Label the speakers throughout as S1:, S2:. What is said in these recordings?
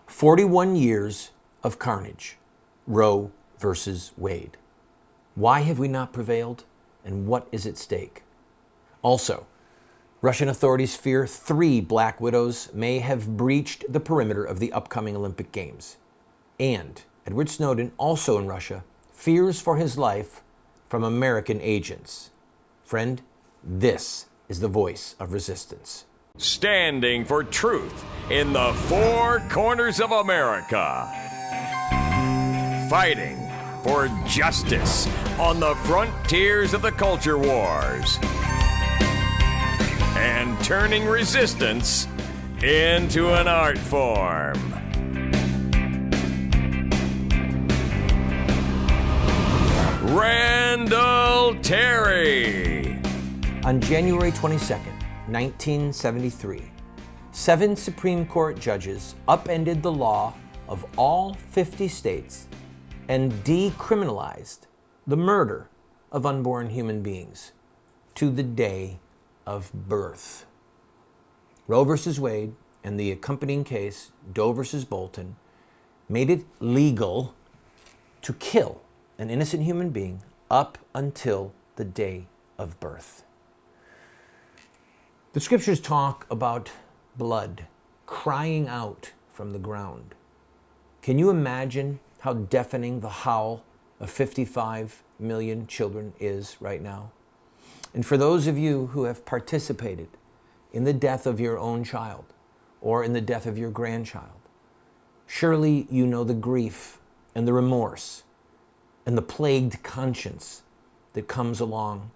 S1: 41 years of carnage. Roe versus Wade. Why have we not prevailed, and what is at stake? Also, Russian authorities fear 3 black widows may have breached the perimeter of the upcoming Olympic Games. And Edward Snowden, also in Russia, fears for his life from American agents. Friend, this is the voice of resistance.
S2: Standing for truth in the 4 corners of America. Fighting for justice on the frontiers of the culture wars. And turning resistance into an art form. Randall Terry.
S1: On January 22nd, 1973, 7 Supreme Court judges upended the law of all 50 states and decriminalized the murder of unborn human beings to the day of birth. Roe vs. Wade and the accompanying case, Doe vs. Bolton, made it legal to kill an innocent human being up until the day of birth. The scriptures talk about blood crying out from the ground. Can you imagine how deafening the howl of 55 million children is right now? And for those of you who have participated in the death of your own child or in the death of your grandchild, surely you know the grief and the remorse and the plagued conscience that comes along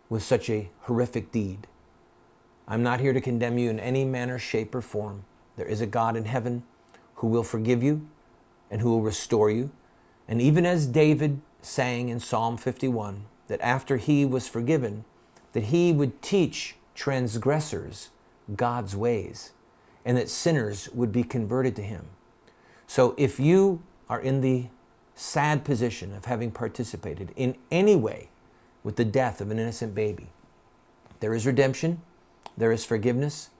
S1: with such a horrific deed. I'm not here to condemn you in any manner, shape, or form. There is a God in heaven who will forgive you and who will restore you. And even as David sang in Psalm 51, that after he was forgiven, that he would teach transgressors God's ways, and that sinners would be converted to him. So if you are in the sad position of having participated in any way with the death of an innocent baby, there is redemption, there is forgiveness,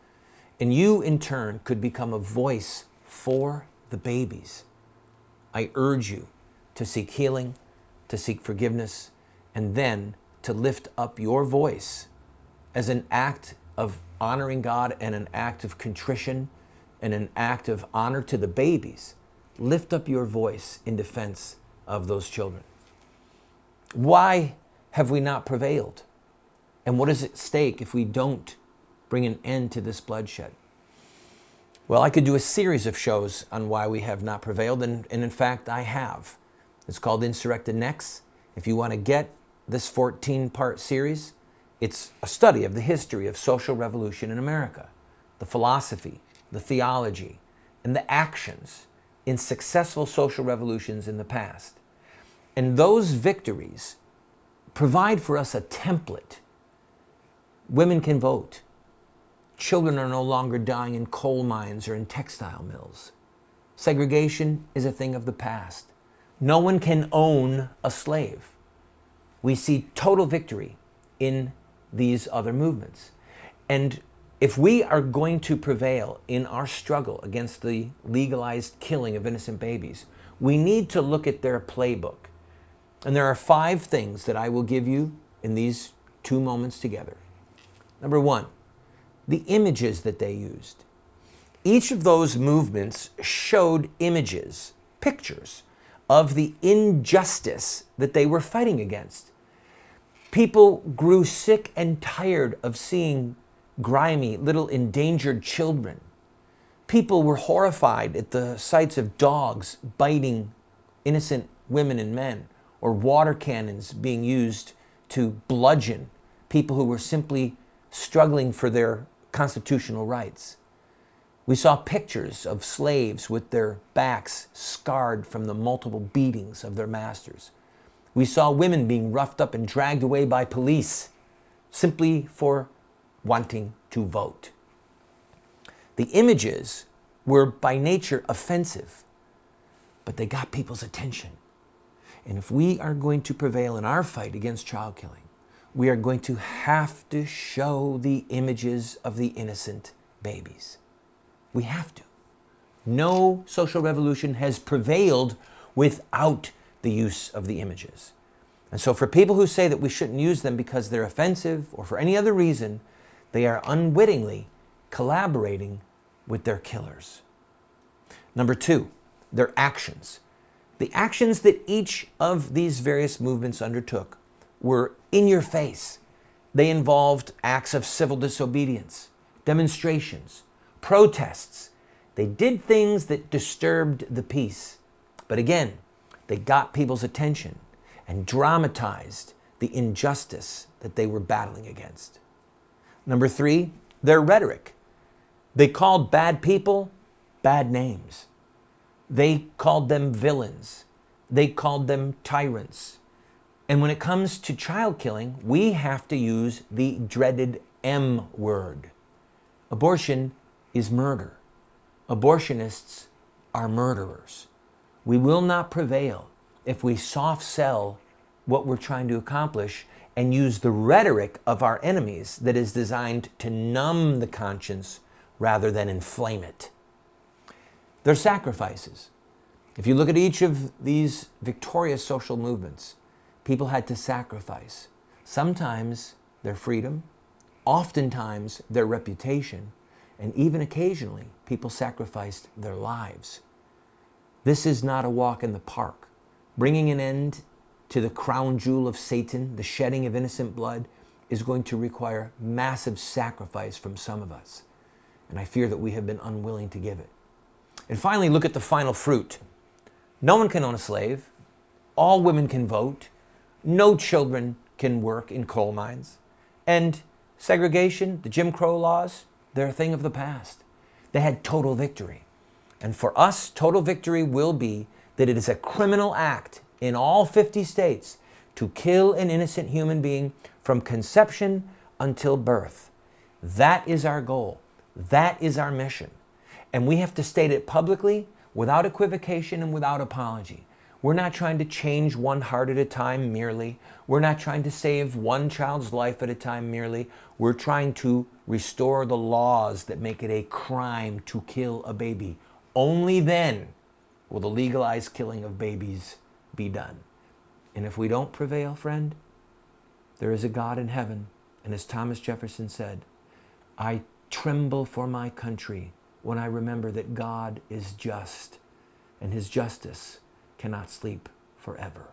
S1: and you in turn could become a voice for the babies. I urge you to seek healing, to seek forgiveness, and then to lift up your voice as an act of honoring God and an act of contrition and an act of honor to the babies. Lift up your voice in defense of those children. Why have we not prevailed? And what is at stake if we don't bring an end to this bloodshed? Well, I could do a series of shows on why we have not prevailed, and in fact, I have. It's called Insurrect Annex. If you want to get this 14-part series, it's a study of the history of social revolution in America, the philosophy, the theology, and the actions in successful social revolutions in the past. And those victories provide for us a template. Women can vote. Children are no longer dying in coal mines or in textile mills. Segregation is a thing of the past. No one can own a slave. We see total victory in these other movements. And if we are going to prevail in our struggle against the legalized killing of innocent babies, we need to look at their playbook. And there are 5 things that I will give you in these 2 moments together. Number 1, the images that they used. Each of those movements showed images, pictures of the injustice that they were fighting against. People grew sick and tired of seeing grimy little endangered children. People were horrified at the sights of dogs biting innocent women and men, or water cannons being used to bludgeon people who were simply struggling for their constitutional rights. We saw pictures of slaves with their backs scarred from the multiple beatings of their masters. We saw women being roughed up and dragged away by police simply for wanting to vote. The images were by nature offensive, but they got people's attention. And if we are going to prevail in our fight against child killing, we are going to have to show the images of the innocent babies. We have to. No social revolution has prevailed without the use of the images. And so for people who say that we shouldn't use them because they're offensive or for any other reason, they are unwittingly collaborating with their killers. Number two, their actions. The actions that each of these various movements undertook were in your face. They involved acts of civil disobedience, demonstrations, protests. They did things that disturbed the peace. But again, they got people's attention and dramatized the injustice that they were battling against. Number three, their rhetoric. They called bad people bad names. They called them villains. They called them tyrants. And when it comes to child killing, we have to use the dreaded M word. Abortion is murder. Abortionists are murderers. We will not prevail if we soft sell what we're trying to accomplish and use the rhetoric of our enemies that is designed to numb the conscience rather than inflame it. Their sacrifices. If you look at each of these victorious social movements, people had to sacrifice. Sometimes their freedom, oftentimes their reputation, and even occasionally people sacrificed their lives. This is not a walk in the park. Bringing an end to the crown jewel of Satan, the shedding of innocent blood, is going to require massive sacrifice from some of us. And I fear that we have been unwilling to give it. And finally, look at the final fruit. No one can own a slave. All women can vote. No children can work in coal mines. And segregation, the Jim Crow laws, they're a thing of the past. They had total victory. And for us, total victory will be that it is a criminal act in all 50 states to kill an innocent human being from conception until birth. That is our goal. That is our mission. And we have to state it publicly, without equivocation and without apology. We're not trying to change one heart at a time merely. We're not trying to save one child's life at a time merely. We're trying to restore the laws that make it a crime to kill a baby. Only then will the legalized killing of babies be done. And if we don't prevail, friend, there is a God in heaven. And as Thomas Jefferson said, I tremble for my country when I remember that God is just and his justice cannot sleep forever.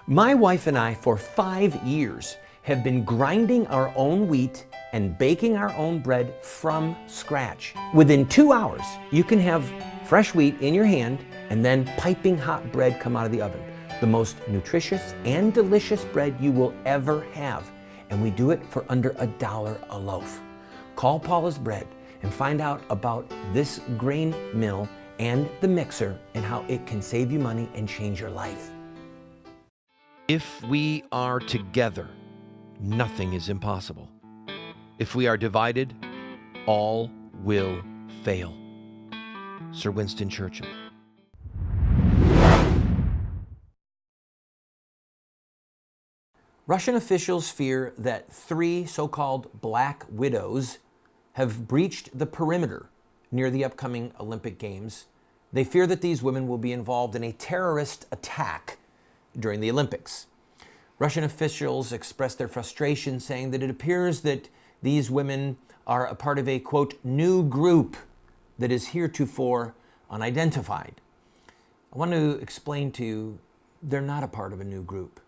S1: My wife and I, for 5 years, have been grinding our own wheat and baking our own bread from scratch. Within 2 hours, you can have fresh wheat in your hand and then piping hot bread come out of the oven. The most nutritious and delicious bread you will ever have. And we do it for under $1 a loaf. Call Paula's Bread and find out about this grain mill and the mixer and how it can save you money and change your life. If we are together, nothing is impossible. If we are divided, all will fail. Sir Winston Churchill. Russian officials fear that 3 so-called black widows have breached the perimeter near the upcoming Olympic Games. They fear that these women will be involved in a terrorist attack during the Olympics. Russian officials expressed their frustration, saying that it appears that these women are a part of a, quote, new group that is heretofore unidentified. I want to explain to you, they're not a part of a new group.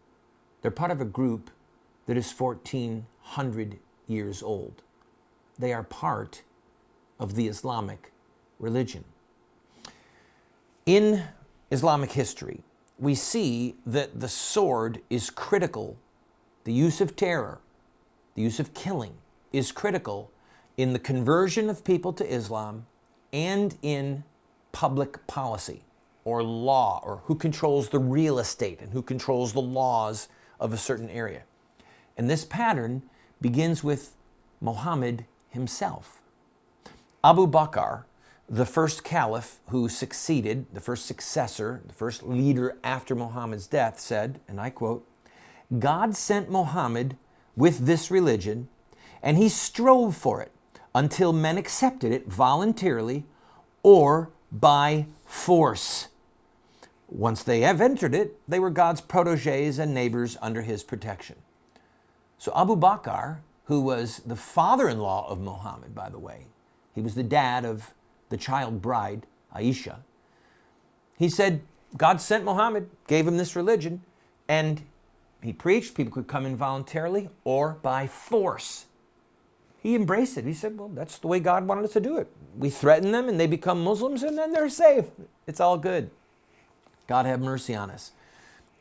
S1: They're part of a group that is 1,400 years old. They are part of the Islamic religion. In Islamic history, we see that the sword is critical. The use of terror, the use of killing is critical in the conversion of people to Islam and in public policy or law, or who controls the real estate and who controls the laws of a certain area. And this pattern begins with Muhammad himself. Abu Bakr, the first caliph who succeeded, the first successor, the first leader after Muhammad's death, said, and I quote, God sent Muhammad with this religion, and he strove for it until men accepted it voluntarily or by force. Once they have entered it, they were God's protégés and neighbors under his protection. So Abu Bakr, who was the father-in-law of Muhammad, by the way, he was the dad of the child bride, Aisha, he said God sent Muhammad, gave him this religion, and he preached. People could come in voluntarily or by force. He embraced it. He said, well, that's the way God wanted us to do it. We threaten them and they become Muslims and then they're safe. It's all good. God have mercy on us.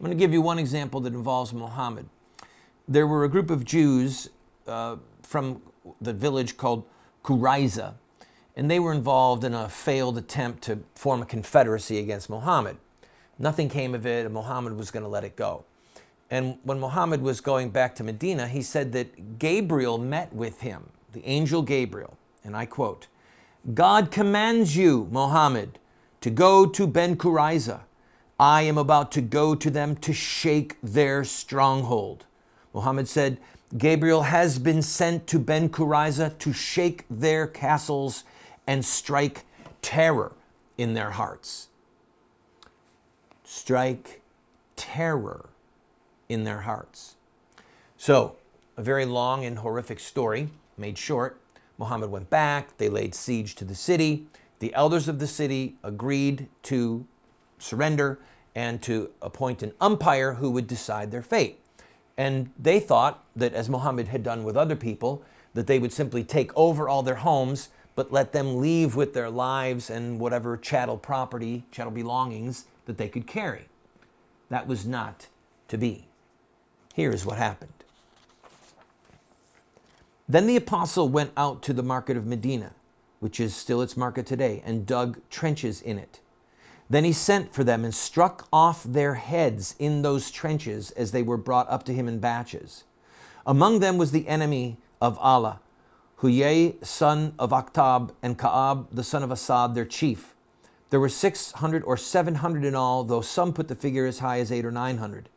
S1: I'm going to give you one example that involves Muhammad. There were a group of Jews from the village called Quraiza, and they were involved in a failed attempt to form a confederacy against Muhammad. Nothing came of it, and Muhammad was going to let it go. And when Muhammad was going back to Medina, he said that Gabriel met with him, the angel Gabriel, and I quote, God commands you, Muhammad, to go to Ben Quraiza. I am about to go to them to shake their stronghold. Muhammad said, Gabriel has been sent to Ben Quraiza to shake their castles and strike terror in their hearts. Strike terror in their hearts. So, a very long and horrific story, made short. Muhammad went back, they laid siege to the city. The elders of the city agreed to surrender and to appoint an umpire who would decide their fate. And they thought that, as Muhammad had done with other people, that they would simply take over all their homes, but let them leave with their lives and whatever chattel property, chattel belongings that they could carry. That was not to be. Here is what happened. Then the apostle went out to the market of Medina, which is still its market today, and dug trenches in it. Then he sent for them and struck off their heads in those trenches as they were brought up to him in batches. Among them was the enemy of Allah, Huyay, son of Akhtab, and Ka'ab, the son of Asad, their chief. There were 600 or 700 in all, though some put the figure as high as 800 or 900.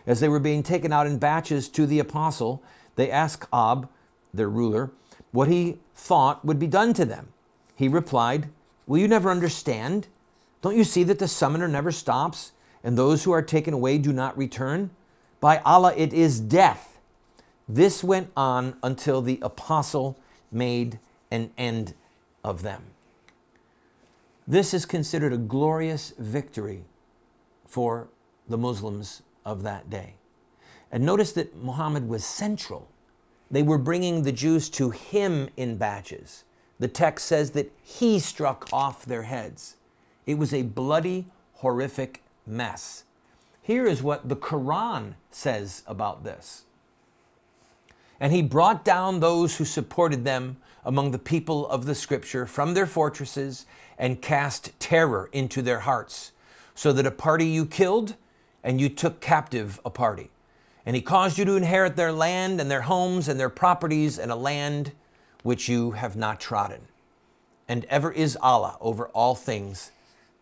S1: As they were being taken out in batches to the apostle, they asked Ka'ab, their ruler, what he thought would be done to them. He replied, will you never understand? Don't you see that the summoner never stops, and those who are taken away do not return? By Allah, it is death. This went on until the apostle made an end of them. This is considered a glorious victory for the Muslims of that day. And notice that Muhammad was central. They were bringing the Jews to him in batches. The text says that he struck off their heads. It was a bloody, horrific mess. Here is what the Quran says about this. And he brought down those who supported them among the people of the scripture from their fortresses and cast terror into their hearts, so that a party you killed and you took captive a party. And he caused you to inherit their land and their homes and their properties and a land which you have not trodden. And ever is Allah over all things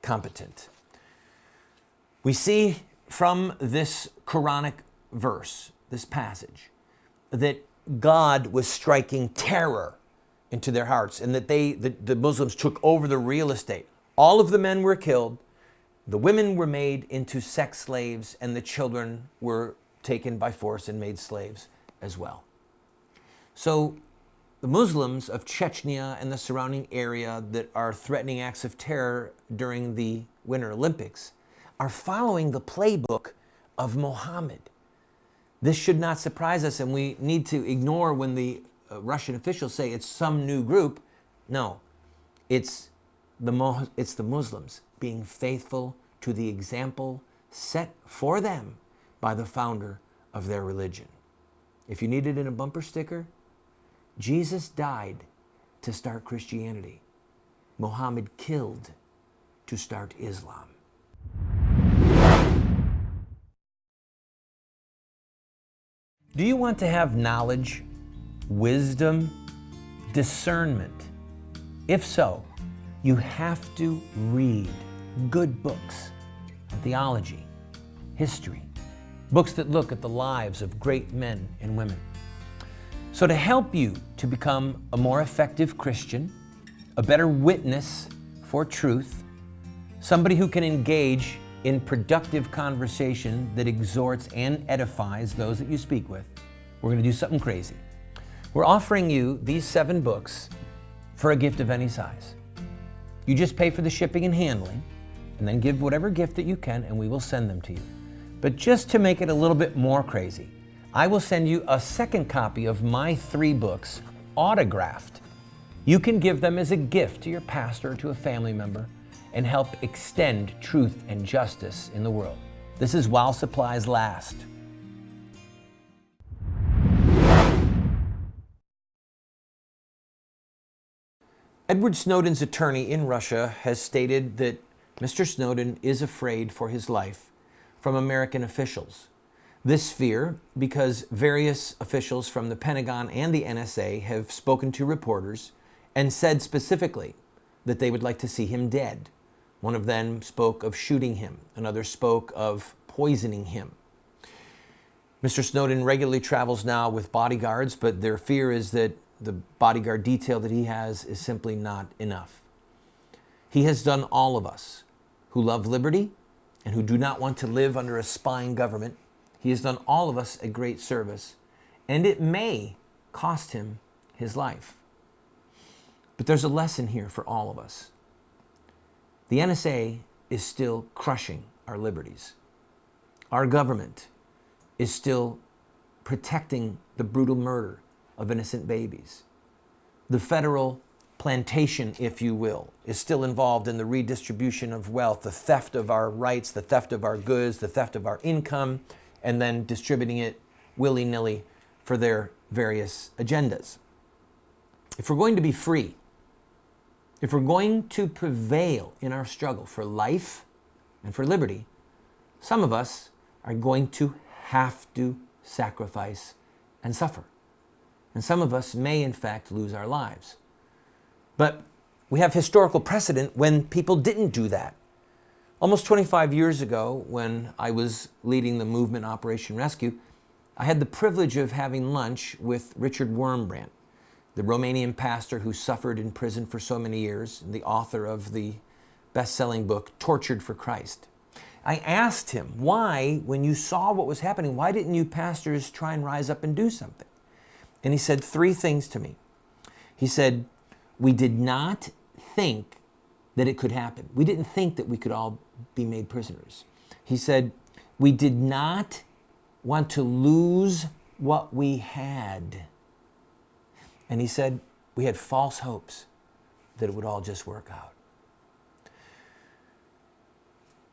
S1: competent. We see from this Quranic verse, this passage, that God was striking terror into their hearts and that the Muslims took over the real estate. All of the men were killed, the women were made into sex slaves, and the children were taken by force and made slaves as well. So the Muslims of Chechnya and the surrounding area that are threatening acts of terror during the Winter Olympics are following the playbook of Muhammad. This should not surprise us, and we need to ignore when the Russian officials say it's some new group. No, it's the Muslims being faithful to the example set for them by the founder of their religion. If you need it in a bumper sticker, Jesus died to start Christianity. Muhammad killed to start Islam. Do you want to have knowledge, wisdom, discernment? If so, you have to read good books on theology, history, books that look at the lives of great men and women. So to help you to become a more effective Christian, a better witness for truth, somebody who can engage in productive conversation that exhorts and edifies those that you speak with, we're going to do something crazy. We're offering you these 7 books for a gift of any size. You just pay for the shipping and handling, and then give whatever gift that you can, and we will send them to you. But just to make it a little bit more crazy, I will send you a second copy of my 3 books, autographed. You can give them as a gift to your pastor or to a family member and help extend truth and justice in the world. This is while supplies last. Edward Snowden's attorney in Russia has stated that Mr. Snowden is afraid for his life from American officials. This fear because various officials from the Pentagon and the NSA have spoken to reporters and said specifically that they would like to see him dead. One of them spoke of shooting him. Another spoke of poisoning him. Mr. Snowden regularly travels now with bodyguards, but their fear is that the bodyguard detail that he has is simply not enough. He has done all of us who love liberty and who do not want to live under a spying government. He has done all of us a great service, and it may cost him his life. But there's a lesson here for all of us. The NSA is still crushing our liberties. Our government is still protecting the brutal murder of innocent babies. The federal plantation, if you will, is still involved in the redistribution of wealth, the theft of our rights, the theft of our goods, the theft of our income, and then distributing it willy-nilly for their various agendas. If we're going to be free, if we're going to prevail in our struggle for life and for liberty, some of us are going to have to sacrifice and suffer. And some of us may, in fact, lose our lives. But we have historical precedent when people didn't do that. Almost 25 years ago, when I was leading the movement Operation Rescue, I had the privilege of having lunch with Richard Wurmbrand, the Romanian pastor who suffered in prison for so many years, and the author of the best-selling book, Tortured for Christ. I asked him, why, when you saw what was happening, why didn't you pastors try and rise up and do something? And he said 3 things to me. He said, we did not think that it could happen. We didn't think that we could all be made prisoners. He said, we did not want to lose what we had. And he said, we had false hopes that it would all just work out.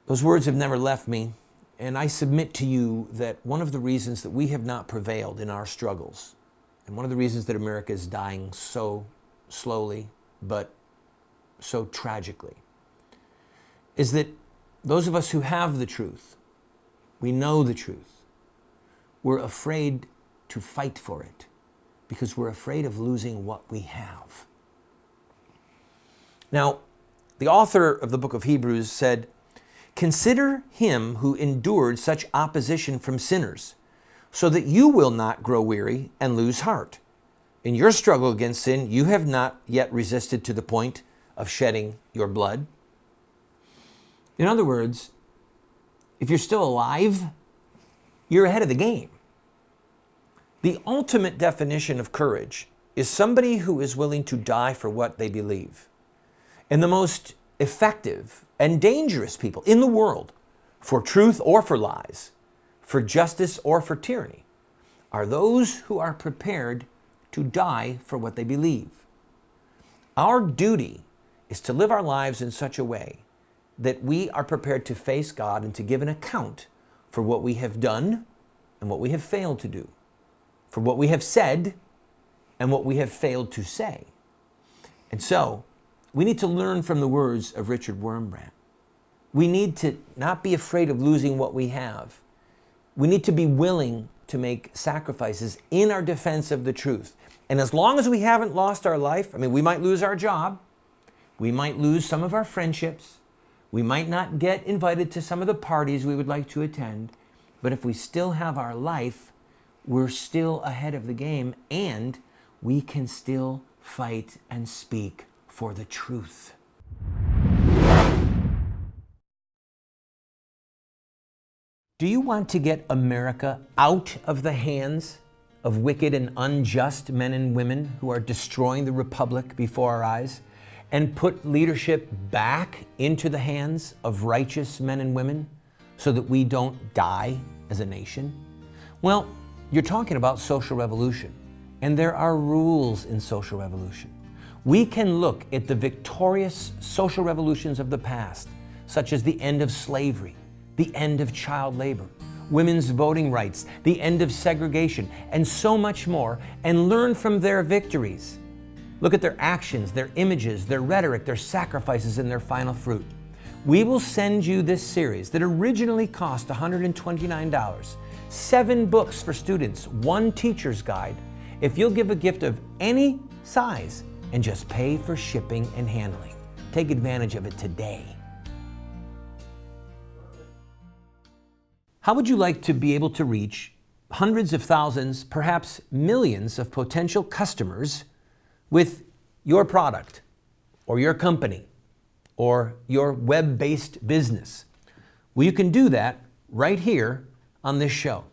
S1: Those words have never left me, and I submit to you that one of the reasons that we have not prevailed in our struggles, and one of the reasons that America is dying so slowly, but so tragically, is that those of us who have the truth, we know the truth, we're afraid to fight for it because we're afraid of losing what we have. Now, the author of the book of Hebrews said, consider him who endured such opposition from sinners, so that you will not grow weary and lose heart. In your struggle against sin, you have not yet resisted to the point of shedding your blood. In other words, if you're still alive, you're ahead of the game. The ultimate definition of courage is somebody who is willing to die for what they believe. And the most effective and dangerous people in the world, for truth or for lies, for justice or for tyranny, are those who are prepared to die for what they believe. Our duty is to live our lives in such a way that we are prepared to face God and to give an account for what we have done and what we have failed to do, for what we have said and what we have failed to say. And so, we need to learn from the words of Richard Wurmbrand. We need to not be afraid of losing what we have. We need to be willing to make sacrifices in our defense of the truth. And as long as we haven't lost our life, we might lose our job, we might lose some of our friendships, we might not get invited to some of the parties we would like to attend, but if we still have our life, we're still ahead of the game, and we can still fight and speak for the truth. Do you want to get America out of the hands of wicked and unjust men and women who are destroying the republic before our eyes, and put leadership back into the hands of righteous men and women so that we don't die as a nation? Well, you're talking about social revolution, and there are rules in social revolution. We can look at the victorious social revolutions of the past, such as the end of slavery, the end of child labor, women's voting rights, the end of segregation, and so much more, and learn from their victories. Look at their actions, their images, their rhetoric, their sacrifices, and their final fruit. We will send you this series that originally cost $129, 7 books for students, 1 teacher's guide, if you'll give a gift of any size and just pay for shipping and handling. Take advantage of it today. How would you like to be able to reach hundreds of thousands, perhaps millions of potential customers with your product or your company or your web-based business? Well, you can do that right here on this show.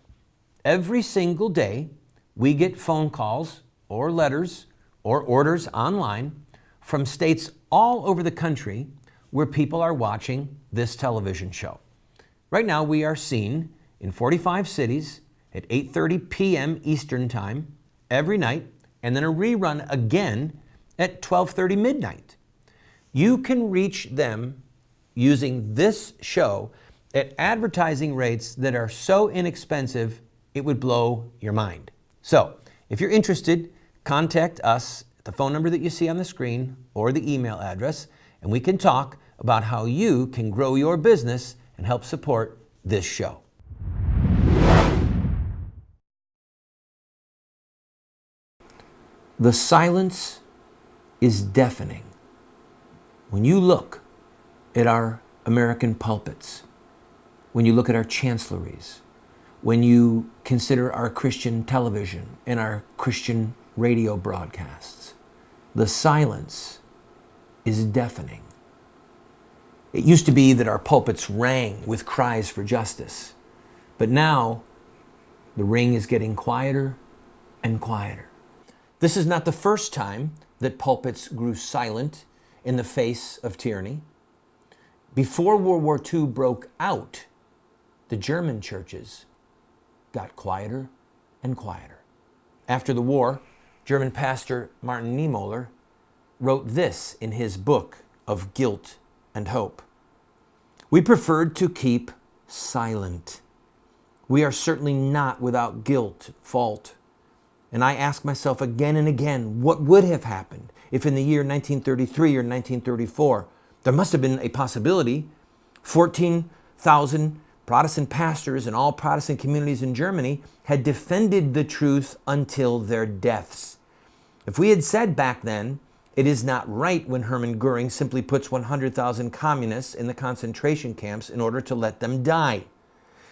S1: Every single day, we get phone calls or letters or orders online from states all over the country where people are watching this television show. Right now, we are seen in 45 cities at 8:30 p.m. Eastern Time every night, and then a rerun again at 12:30 midnight. You can reach them using this show at advertising rates that are so inexpensive, it would blow your mind. So, if you're interested, contact us at the phone number that you see on the screen or the email address, and we can talk about how you can grow your business and help support this show. The silence is deafening. When you look at our American pulpits, when you look at our chancelleries, when you consider our Christian television and our Christian radio broadcasts, the silence is deafening. It used to be that our pulpits rang with cries for justice, but now the ring is getting quieter and quieter. This is not the first time that pulpits grew silent in the face of tyranny. Before World War II broke out, the German churches got quieter and quieter. After the war, German pastor Martin Niemöller wrote this in his book of Guilt and Hope. We preferred to keep silent. We are certainly not without guilt, fault. And I ask myself again and again, what would have happened if in the year 1933 or 1934, there must have been a possibility, 14,000 Protestant pastors in all Protestant communities in Germany had defended the truth until their deaths. If we had said back then, it is not right when Hermann Goering simply puts 100,000 communists in the concentration camps in order to let them die.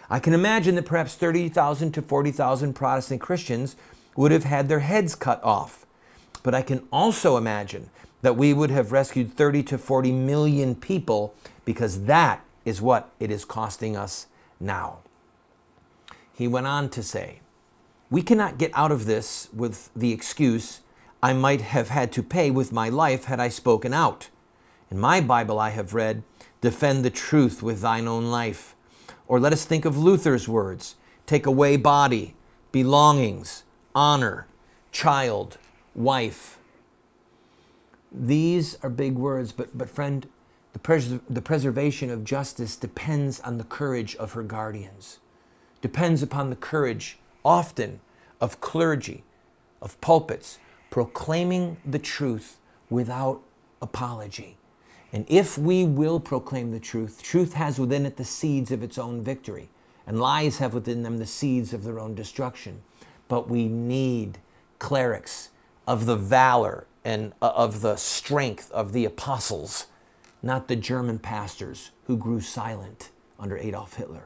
S1: I can imagine that perhaps 30,000 to 40,000 Protestant Christians would have had their heads cut off. But I can also imagine that we would have rescued 30 to 40 million people, because that is what it is costing us now. He went on to say, we cannot get out of this with the excuse, I might have had to pay with my life had I spoken out. In my Bible I have read, defend the truth with thine own life. Or let us think of Luther's words, take away body, belongings, honor, child, wife. These are big words, but friend, the preservation of justice depends on the courage of her guardians, depends upon the courage, often, of clergy, of pulpits, proclaiming the truth without apology. And if we will proclaim the truth, truth has within it the seeds of its own victory, and lies have within them the seeds of their own destruction. But we need clerics of the valor and of the strength of the apostles, not the German pastors who grew silent under Adolf Hitler.